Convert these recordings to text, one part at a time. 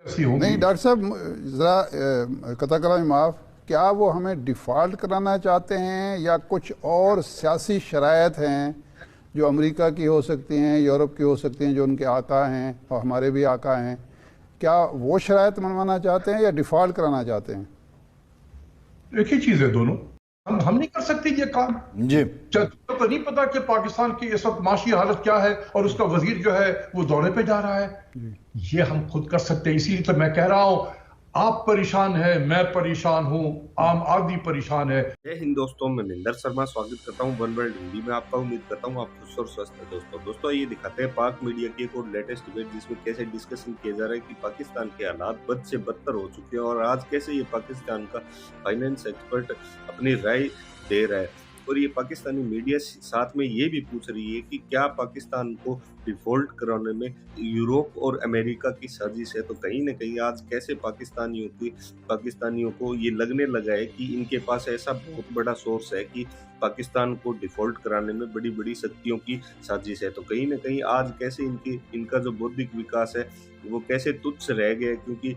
ऐसी होंगी। नहीं डॉक्टर साहब, ज़रा कता कलाम माफ़, क्या वो हमें डिफ़ॉल्ट कराना चाहते हैं या कुछ और सियासी शराइत हैं जो अमेरिका की हो सकती हैं, यूरोप की हो सकती हैं, जो उनके आका हैं और हमारे भी आका हैं, क्या वो शराइत मनवाना चाहते हैं या डिफ़ॉल्ट कराना चाहते हैं? एक ही चीज़ है दोनों। हम नहीं कर सकते ये काम जी। तो नहीं पता कि पाकिस्तान की इस वक्त माशी हालत क्या है और उसका वजीर जो है वो दौरे पे जा रहा है। ये हम खुद कर सकते हैं। इसीलिए तो मैं कह रहा हूं, आप परेशान है, मैं परेशान हूं, आम आदमी परेशान है। जय हिंद दोस्तों, मैं महेंद्र शर्मा स्वागत करता हूं वन वर्ल्ड हिंदी में आपका। उम्मीद करता हूं आप खुश और स्वस्थ हैं। दोस्तों ये दिखाते हैं पाक मीडिया की एक और लेटेस्ट डिबेट, जिसमें कैसे डिस्कशन किया जा रहा है कि पाकिस्तान के हालात बद से बदतर हो चुके हैं और आज कैसे ये पाकिस्तान का फाइनेंस एक्सपर्ट अपनी राय दे रहा है। और ये पाकिस्तानी मीडिया साथ में ये भी पूछ रही है कि क्या पाकिस्तान को डिफॉल्ट कराने में यूरोप और अमेरिका की साजिश है। तो कहीं ना कहीं आज कैसे पाकिस्तानियों को ये लगने लगा है कि इनके पास ऐसा बहुत बड़ा सोर्स है कि पाकिस्तान को डिफॉल्ट कराने में बड़ी बड़ी शक्तियों की साजिश है। तो कहीं ना कहीं आज कैसे इनका जो बौद्धिक विकास है वो कैसे तुच्छ रह गया, क्योंकि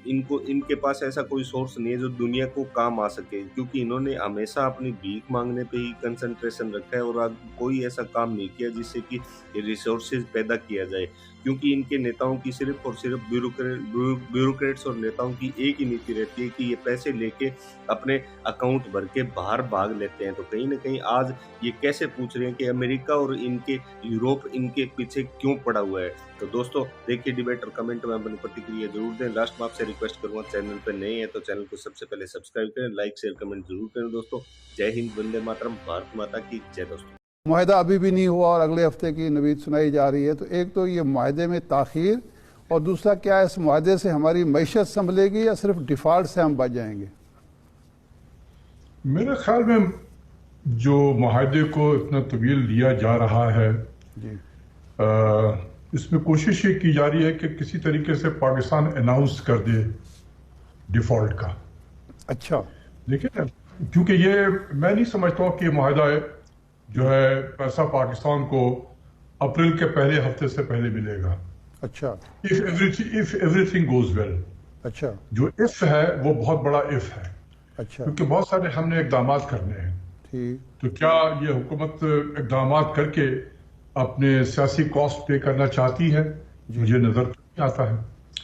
इनके पास ऐसा कोई सोर्स नहीं है जो दुनिया को काम आ सके, क्योंकि इन्होंने हमेशा अपनी भीख मांगने पे ही कंसंट्रेशन रखा है और आज कोई ऐसा काम नहीं किया जिससे कि रिसोर्सेज पैदा किया जाए। क्योंकि इनके नेताओं की सिर्फ और सिर्फ ब्यूरोक्रेट्स और नेताओं की एक ही नीति रहती है कि ये पैसे लेके अपने अकाउंट भर के बाहर भाग लेते हैं। तो कहीं ना कहीं आज ये कैसे पूछ रहे हैं कि अमेरिका और इनके यूरोप इनके पीछे क्यों पड़ा हुआ है। तो दोस्तों देखिए डिबेट और कमेंट में अपनी प्रतिक्रिया जरूर दें। लास्ट में आपसे रिक्वेस्ट करूंगा, चैनल पर नए हैं तो चैनल को सबसे पहले सब्सक्राइब करें, लाइक शेयर कमेंट जरूर करें। दोस्तों जय हिंद, वंदे मातरम, भारत माता की जय। दोस्तों मुआहदा अभी भी नहीं हुआ और अगले हफ्ते की नवीद सुनाई जा रही है, तो एक तो ये मुआहदे में ताख़ीर और दूसरा क्या इस मुआहदे से हमारी मईशत संभलेगी या सिर्फ डिफ़ॉल्ट से हम बच जाएंगे? मेरे ख्याल में जो मुआहदे को इतना तवील दिया जा रहा है जी, इसमें कोशिश ये की जा रही है कि किसी तरीके से पाकिस्तान अनाउंस कर दे डिफॉल्ट का। अच्छा, देखिए ना, क्योंकि ये मैं नहीं समझता हूँ कि मुआहदा जो है पैसा पाकिस्तान को अप्रैल के पहले हफ्ते से पहले मिलेगा। अच्छा, इफ एवरीथिंग गोज वेल। अच्छा, जो इफ है वो बहुत बड़ा इफ है, अच्छा, क्योंकि बहुत सारे हमने इकदाम करने हैं। ठीक, तो क्या ये हुकूमत इकदाम करके अपने सियासी कॉस्ट पे करना चाहती है? मुझे नजर नहीं आता है।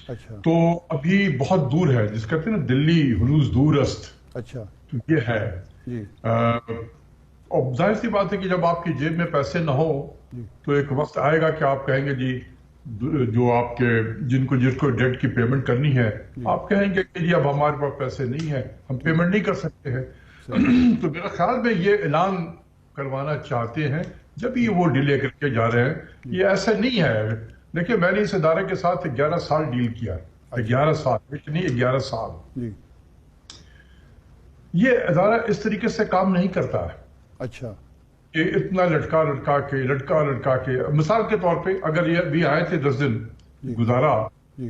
अच्छा, तो अभी बहुत दूर है, जिस कहते हैं ना दिल्ली हुनूस दूरस्त, अच्छा, तो ये है जी, और जाहिर सी बात है कि जब आपकी जेब में पैसे ना हो तो एक वक्त आएगा कि आप कहेंगे जी, जो आपके जिसको डेट की पेमेंट करनी है, आप कहेंगे कि जी अब हमारे पास पैसे नहीं है, हम पेमेंट नहीं कर सकते हैं। तो मेरे ख्याल में ये ऐलान करवाना चाहते हैं जब ये वो डिले करके जा रहे हैं। ये ऐसा नहीं है। देखिए मैंने इस इदारे के साथ 11 साल डील किया, 11 साल नहीं 11 साल। जी, ये इदारा इस तरीके से काम नहीं करता है। अच्छा, कि इतना लटका के मिसाल के तौर पे अगर ये अभी आए थे 10 दिन गुजारा, जी,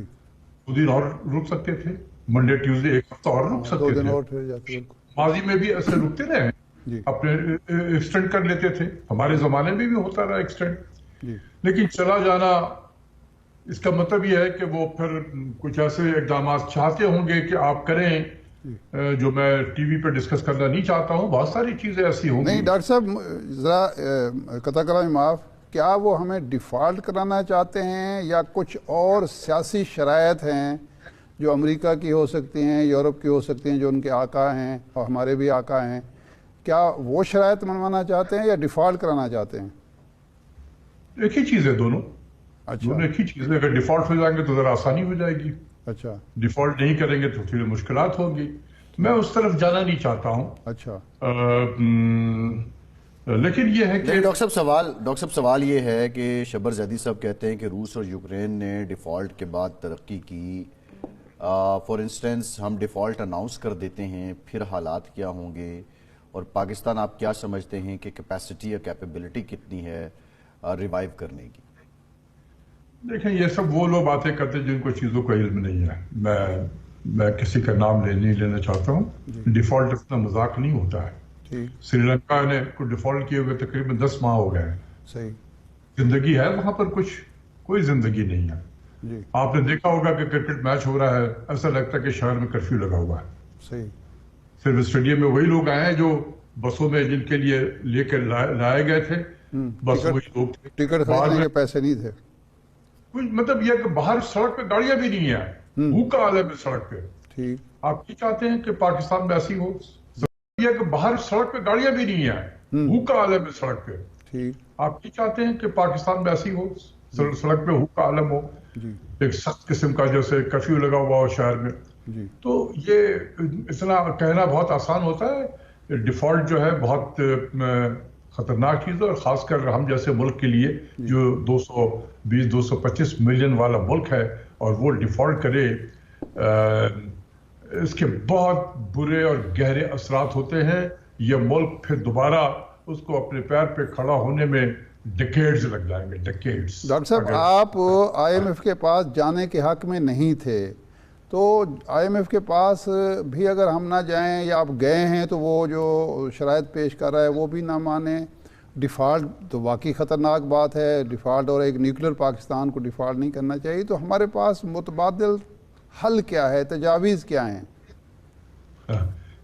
2 दिन और रुक सकते थे, मंडे ट्यूसडे एक हफ्ता और रुक 2 सकते दिन थे। और फिर जाते बिल्कुल, माजी में भी ऐसे रुकते रहे, जी, अपने एक्सटेंड कर लेते थे, हमारे जमाने में भी होता रहा एक्सटेंड। जी, लेकिन चला जाना इसका मतलब यह है कि वो फिर कुछ ऐसे इकदाम चाहते होंगे कि आप करें जो मैं टीवी पे डिस्कस करना नहीं चाहता हूँ। बहुत सारी चीजें ऐसी होंगी। नहीं डॉक्टर साहब, ज़रा कता कलाम माफ़, क्या वो हमें डिफ़ॉल्ट कराना चाहते हैं या कुछ और सियासी शराइत हैं जो अमेरिका की हो सकती हैं, यूरोप की हो सकती हैं, जो उनके आका हैं और हमारे भी आका हैं, क्या वो शराइत मनवाना चाहते हैं या डिफ़ॉल्ट कराना चाहते हैं? एक ही चीज है दोनों। अच्छा, दोनों एक ही चीज है। अगर डिफॉल्ट हो जाएंगे तो जरा आसानी हो जाएगी, अच्छा, डिफॉल्ट नहीं करेंगे तो फिर मुश्किलात होगी। मैं उस तरफ जाना नहीं चाहता हूँ। अच्छा, लेकिन ये है कि डॉक्टर साहब सवाल ये है कि शबर जैदी साहब कहते हैं कि रूस और यूक्रेन ने डिफ़ॉल्ट के बाद तरक्की की। फॉर इंस्टेंस हम डिफ़ॉल्ट अनाउंस कर देते हैं, फिर हालात क्या होंगे? और पाकिस्तान आप क्या समझते हैं कि कैपेसिटी या कैपेबिलिटी कितनी है रिवाइव करने की? देखें, ये सब वो लोग बातें करते हैं जिनको चीज़ों का इल्म नहीं है। मैं किसी का नाम नहीं लेना चाहता हूँ। डिफ़ॉल्ट इतना मजाक नहीं होता है। ठीक, श्रीलंका ने को डिफ़ॉल्ट किए हुए तकरीबन 10 माह हो गए हैं। सही, जिंदगी है वहां पर, कोई जिंदगी नहीं है। جی आपने देखा होगा कि क्रिकेट मैच हो रहा है, ऐसा लगता है कि शहर में कर्फ्यू लगा हुआ है. सही सिर्फ स्टेडियम में वही लोग आए हैं जो बसों में जिनके लिए लेकर लाए गए थे, बस वही लोग थे. टिकट बाहर खरीदने में के पैसे नहीं थे। कुछ मतलब यह कि बाहर सड़क पे गाड़ियां भी नहीं है, भूखा हाल है सड़क पे. ठीक आप क्या चाहते हैं कि पाकिस्तान में ऐसी हो? यह कि बाहर सड़क पे गाड़ियां भी नहीं है, भूखा हाल है सड़क पे. ठीक आप क्या चाहते हैं कि पाकिस्तान में ऐसी हो, सड़क पे हुक्का आलम हो, जी एक सख्त किस्म का जैसे कर्फ्यू लगा हुआ हो शहर में. जी तो ये इतना कहना बहुत आसान होता है. डिफॉल्ट जो है बहुत खतरनाक चीज है, और खासकर हम जैसे मुल्क के लिए जो 220-225 मिलियन वाला मुल्क है, और वो डिफॉल्ट करे, इसके बहुत बुरे और गहरे असरात होते हैं. ये मुल्क फिर दोबारा उसको अपने पैर पे खड़ा होने में डिकेड्स लग जाएंगे, डिकेड्स. डॉक्टर साहब, आप आईएमएफ के पास जाने के हक में नहीं थे, तो आईएमएफ के पास भी अगर हम ना जाएं या आप गए हैं तो वो जो शराइत पेश कर रहा है वो भी ना माने. डिफ़ॉल्ट तो वाकई ख़तरनाक बात है, डिफ़ॉल्ट, और एक न्यूक्लियर पाकिस्तान को डिफ़ॉल्ट नहीं करना चाहिए. तो हमारे पास मुतबादिल हल क्या है, तजावीज़ क्या हैं?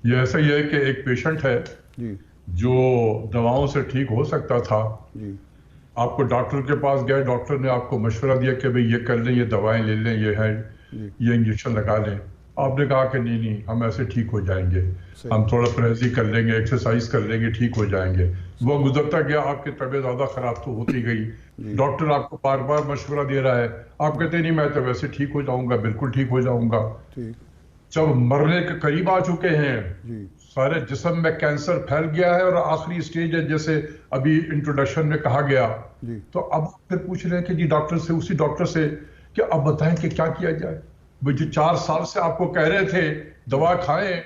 ये ऐसा ही है कि एक पेशेंट है जी जो दवाओं से ठीक हो सकता था. जी आपको डॉक्टर के पास गए, डॉक्टर ने आपको मशवरा दिया कि भाई ये कर लें, ये दवाएं ले लें, ये है, ये इंजेक्शन लगा लें. आपने कहा कि नहीं नहीं, हम ऐसे ठीक हो जाएंगे, हम थोड़ा परहेज़ी कर लेंगे, एक्सरसाइज कर लेंगे, ठीक हो जाएंगे. वो गुजरता गया, आपकी तबीयत ज़्यादा ख़राब तो होती गई. डॉक्टर आपको बार बार मशवरा दे रहा है, आप कहते नहीं मैं तो वैसे ठीक हो जाऊंगा, बिल्कुल ठीक हो जाऊंगा. ठीक जब मरने के करीब आ चुके हैं, जी सारे जिस्म में कैंसर फैल गया है और आखिरी स्टेज है, जैसे अभी इंट्रोडक्शन में कहा गया, जी तो अब फिर पूछ रहे हैं कि जी डॉक्टर से, उसी डॉक्टर से, कि अब बताएं कि क्या किया जाए. वो जो 4 साल से आपको कह रहे थे दवा खाएं,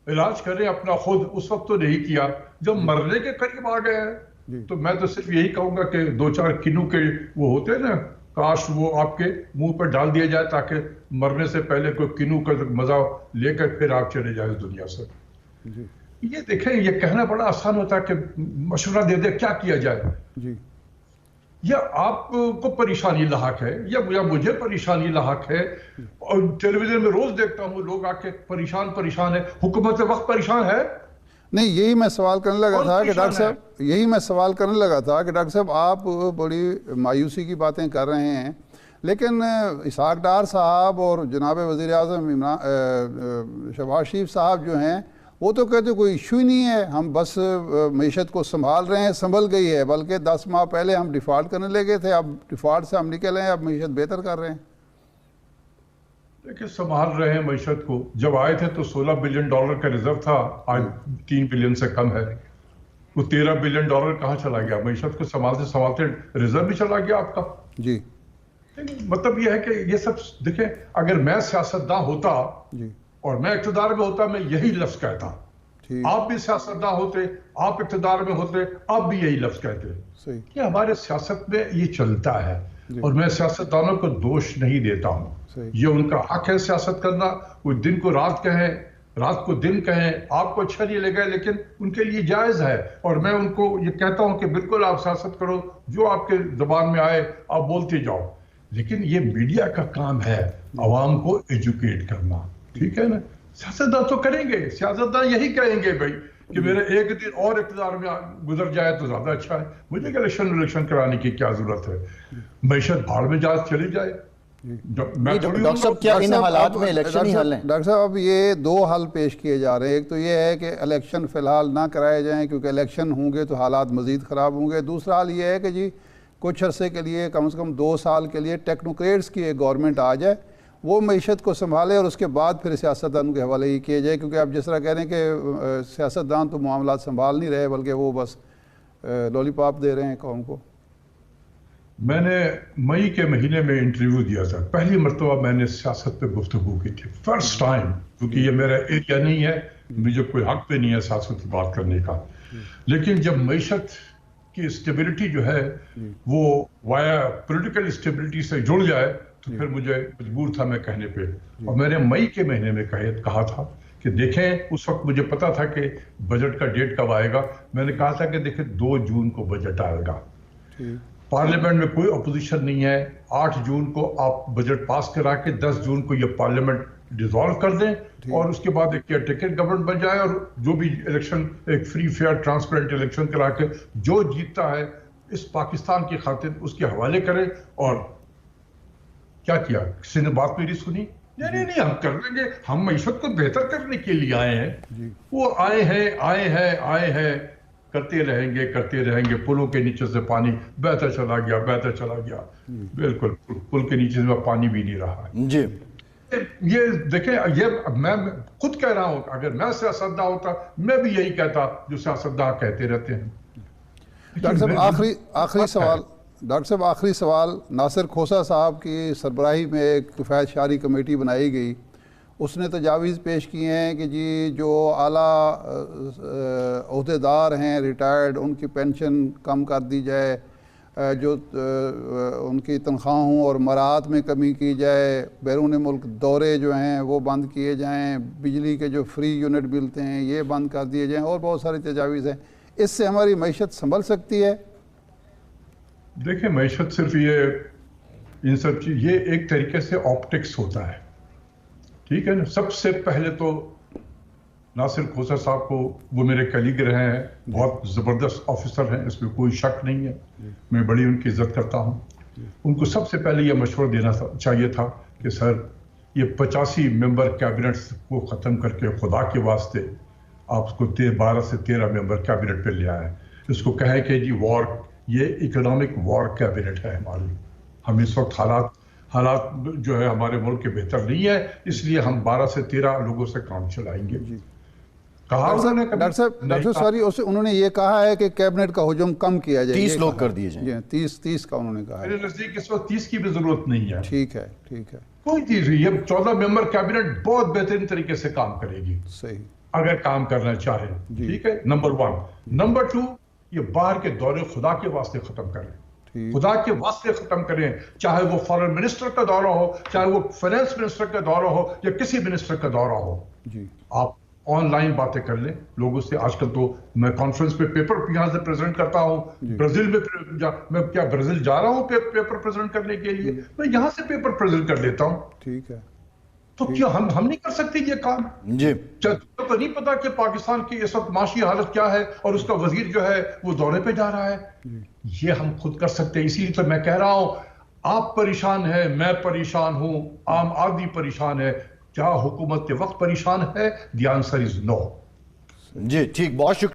इलाज करें अपना खुद, उस वक्त तो नहीं किया. जब मरने के करीब आ गए हैं, तो मैं तो सिर्फ यही कहूंगा कि 2-4 किनू के वो होते हैं ना, काश वो आपके मुंह पर डाल दिया जाए ताकि मरने से पहले कोई किनू का मजा लेकर फिर आप चले जाए इस दुनिया से. जी ये देखें, ये कहना बड़ा आसान होता है कि मशवरा दे दे क्या किया जाए. जी या आपको परेशानी लाहक है या मुझे परेशानी लाहक है. और टेलीविजन में रोज देखता हूँ लोग आके परेशान है, हुकूमत वक्त परेशान है. नहीं, यही मैं सवाल करने लगा कौन था कि परेशान डॉक्टर साहब, यही मैं सवाल करने लगा था कि डॉक्टर साहब आप बड़ी मायूसी की बातें कर रहे हैं, लेकिन इसहाक डार साहब और जनाब वज़ीर आज़म शहबाज शरीफ साहब जो हैं वो तो कहते कोई इशू ही नहीं है, हम बस मईशत को संभाल रहे हैं, संभल गई है, बल्कि 10 माह पहले हम डिफ़ॉल्ट करने लगे थे, अब डिफ़ॉल्ट से हम निकल हैं, अब मईशत बेहतर कर रहे हैं. देखिए, संभाल रहे हैं मईशत को. जब आए थे तो $16 बिलियन का रिजर्व था, आज 3 बिलियन से कम है. वो $13 बिलियन कहाँ चला गया? मईशत को संभालते संभालते रिजर्व भी चला गया आपका. जी मतलब ये है कि ये सब देखें, अगर मैं सियासतदान होता जी और मैं इक़्तिदार में होता, मैं यही लफ्ज कहता. ठीक, आप भी सियासतदान होते, आप इक़्तिदार में होते, आप भी यही लफ्ज कहते. सही, कि हमारे सियासत में ये चलता है, और मैं सियासतदानों को दोष नहीं देता हूँ. सही, ये उनका हक है सियासत करना. वो दिन को रात कहें, रात को दिन कहें, आपको अच्छा नहीं लगे, लेकिन उनके लिए जायज है. और मैं उनको ये कहता हूँ कि बिल्कुल आप सियासत करो, जो आपके जुबान में आए आप बोलते जाओ. लेकिन ये मीडिया का काम है आवाम को एजुकेट करना, ठीक है ना. सियासतदान तो करेंगे, सियासतदान यही कहेंगे भाई कि मेरे एक दिन और इक़्तिदार में गुजर जाए तो ज्यादा अच्छा है, मुझे इलेक्शन कराने की क्या जरूरत है. मईशत भाड़ में जा चली जाए. डॉक्टर साहब, क्या इन हालात में इलेक्शन ही हल है? डॉक्टर साहब, अब ये 2 हल पेश किए जा रहे हैं. एक तो ये है कि इलेक्शन फ़िलहाल ना कराए जाएं, क्योंकि इलेक्शन होंगे तो हालात मज़ीद ख़राब होंगे. दूसरा हल ये है कि जी कुछ अरसे के लिए, कम से कम 2 साल के लिए टेक्नोक्रेट्स की एक गवर्नमेंट आ जाए, वो मईशत को संभाले, और उसके बाद फिर सियासतदान के हवाले ही किए जाए. क्योंकि आप जिस तरह कह रहे हैं कि सियासतदान तो मामला संभाल नहीं रहे, बल्कि वो बस लॉलीपॉप दे रहे हैं कौम को. मैंने मई के महीने में इंटरव्यू दिया था, पहली मरतबा मैंने सियासत पे गुफ्तगू की थी, फर्स्ट टाइम. क्योंकि ये मेरा एरिया नहीं है, मुझे कोई हक पे नहीं है सियासत की बात करने का. लेकिन जब मईशत की स्टेबिलिटी जो है वो वाया पॉलिटिकल स्टेबिलिटी से जुड़ जाए, तो फिर मुझे मजबूर था मैं कहने पे. और मैंने मई के महीने में कहा था कि देखें, उस वक्त मुझे पता था कि बजट का डेट कब आएगा. मैंने कहा था कि देखें 2 जून को बजट आएगा. पार्लियामेंट में कोई अपोजिशन नहीं है। 8 जून को आप बजट पास करा के 10 जून को ये पार्लियामेंट डिसॉल्व कर दें और उसके बाद एक केयरटेकर गवर्नमेंट बन जाए और जो भी इलेक्शन एक फ्री फेयर ट्रांसपेरेंट इलेक्शन करा के जो जीतता है इस पाकिस्तान की खातिर उसके हवाले करें। और क्या किया, किसी ने बात मेरी सुनी? नहीं, हम कर लेंगे, हम मईशत को बेहतर करने के लिए आए हैं। वो आए हैं करते रहेंगे। पुलों के नीचे से पानी बहता चला गया। बिल्कुल पुल के नीचे से पानी भी नहीं रहा है जी। ये देखें, ये मैं खुद कह रहा हूं, अगर मैं सियासतदान होता मैं भी यही कहता जो सियासतदान कहते रहते हैं। डॉक्टर साहब आखिरी सवाल, नासिर खोसा साहब की सरबराही में एक किफ़ायत शारी कमेटी बनाई गई, उसने तजावीज़ पेश किए हैं कि जी जो आला ओहदेदार हैं रिटायर्ड, उनकी पेंशन कम कर दी जाए, जो उनकी तनख्वाहों और मराहत में कमी की जाए, बैरून मुल्क दौरे जो हैं वो बंद किए जाएं, बिजली के जो फ्री यूनिट मिलते हैं ये बंद कर दिए जाएं, और बहुत सारी तजावीज़ हैं। इससे हमारी मईशत संभल सकती है? देखिए, मईशत सिर्फ ये इन सब चीज, ये एक तरीके से ऑप्टिक्स होता है, ठीक है ना। सबसे पहले तो नासिर खोसा साहब को, वो मेरे कलीग रहे हैं, बहुत ज़बरदस्त ऑफिसर हैं, इसमें कोई शक नहीं है, मैं बड़ी उनकी इज्जत करता हूं। उनको सबसे पहले ये मशवरा देना चाहिए था कि सर ये 85 मेंबर कैबिनेट को ख़त्म करके खुदा के वास्ते आप उसको 12 से 13 मेंबर कैबिनेट पे ले आए। इसको कहें कि जी वॉर, ये इकोनॉमिक वॉर कैबिनेट है हमारी, हम इस वक्त हालात जो है हमारे मुल्क के बेहतर नहीं है, इसलिए हम 12 से 13 लोगों से काम चलाएंगे। डॉक्टर साहब सॉरी, उन्होंने ये कहा है कि कैबिनेट का हुजूम कम किया जाए, 30 लोग कर दिए जाए। 30 का उन्होंने कहा है। मेरे नजदीक इस वक्त 30 की भी जरूरत नहीं है। ठीक है कोई चीज नहीं, ये 14 मेंबर कैबिनेट बहुत बेहतरीन तरीके से काम करेगी, सही, अगर काम करना चाहे, ठीक है। नंबर 1। नंबर 2, ये बाहर के दौरे खुदा के वास्ते खत्म करें, खुदा के वास्ते खत्म करें, चाहे वो फॉरेन मिनिस्टर का दौरा हो, चाहे वो फाइनेंस मिनिस्टर का दौरा हो या किसी मिनिस्टर का दौरा हो जी। आप ऑनलाइन बातें कर लें लोगों से। आजकल तो मैं कॉन्फ्रेंस पे पेपर यहाँ से प्रेजेंट करता हूँ, ब्राजील में मैं क्या ब्राजील जा रहा हूँ पेपर प्रेजेंट करने के लिए, मैं यहाँ से पेपर प्रेजेंट कर लेता हूँ। ठीक है, तो क्या हम नहीं कर सकते ये काम? जी। तो नहीं पता कि पाकिस्तान की इस वक्त माशी हालत क्या है और उसका वजीर जो है वो दौरे पे जा रहा है, ये हम खुद कर सकते हैं। इसीलिए तो मैं कह रहा हूं, आप परेशान है, मैं परेशान हूं, आम आदमी परेशान है, क्या हुकूमत के वक्त परेशान है? The answer is no. जी ठीक, बहुत शुक्रिया।